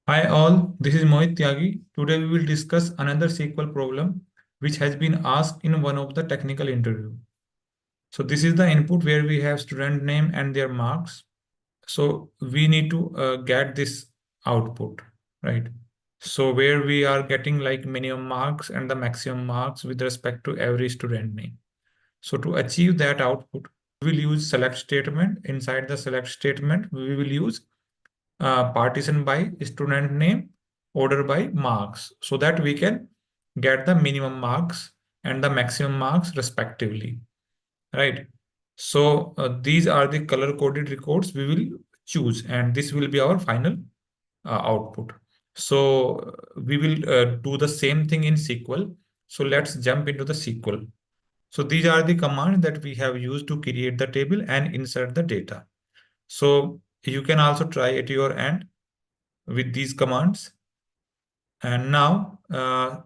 Hi all, this is Mohit Tyagi. Today we will discuss another SQL problem which has been asked in one of the technical interview. So this is the input where we have student name and their marks. So we need to get this output, right? So where we are getting like minimum marks and the maximum marks with respect to every student name. So to achieve that output, we will use select statement. Inside the select statement, we will use partition by student name, order by marks, so that we can get the minimum marks and the maximum marks respectively, right? So these are the color coded records we will choose, and this will be our final output. So we will do the same thing in SQL. So let's jump into the SQL. So these are the commands that we have used to create the table and insert the data. So you can also try at your end with these commands. And now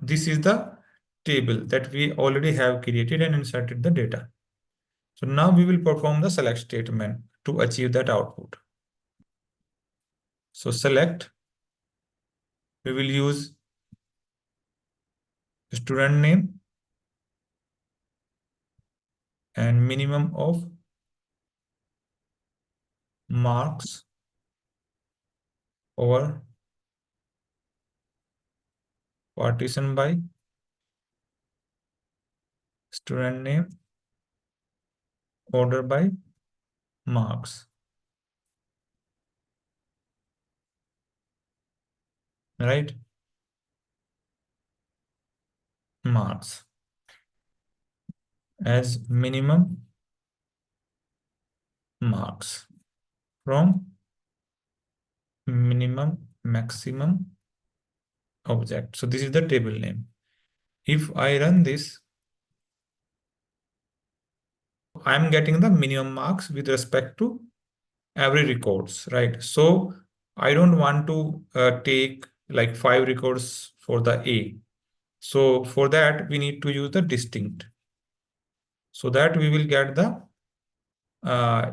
this is the table that we already have created and inserted the data. So now we will perform the select statement to achieve that output. So select, we will use student name and minimum of marks over partition by student name, order by marks, right? Marks as minimum marks from minimum maximum object. So this is the table name. If I run this, I'm getting the minimum marks with respect to every records, right? So I don't want to take like 5 records for the A. So for that, we need to use the distinct, so that we will get the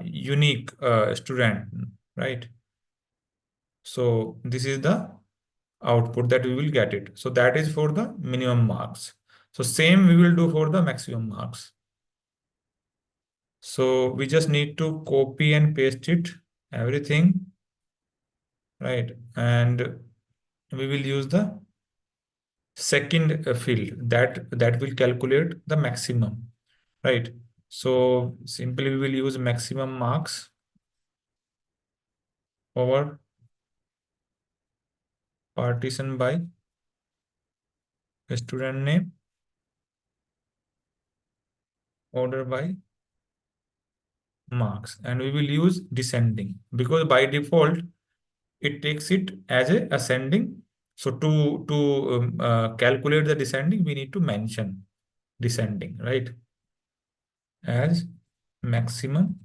unique student, right? So this is the output that we will get it. So that is for the minimum marks. So same we will do for the maximum marks. So we just need to copy and paste it, everything, right? And we will use the second field that will calculate the maximum, right? So simply we will use maximum marks over partition by student name, order by marks, and we will use descending because by default it takes it as a ascending. So to calculate the descending, we need to mention descending, right? As maximum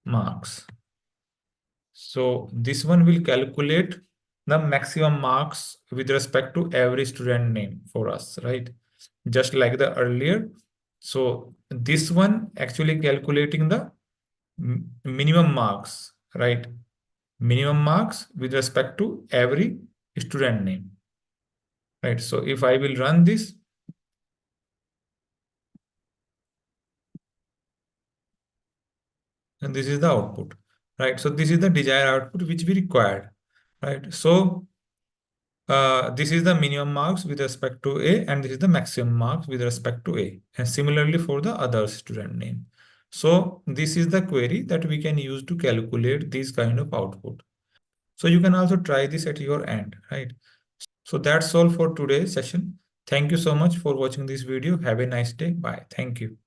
marks. So this one will calculate the maximum marks with respect to every student name for us, right? Just like the earlier. So this one actually calculating the minimum marks, right? Minimum marks with respect to every student name, right? So if I will run this, and this is the output, right? So this is the desired output which we required, right? So this is the minimum marks with respect to A, and this is the maximum marks with respect to A. And similarly for the other student name. So this is the query that we can use to calculate this kind of output. So you can also try this at your end, right? So that's all for today's session. Thank you so much for watching this video. Have a nice day. Bye. Thank you.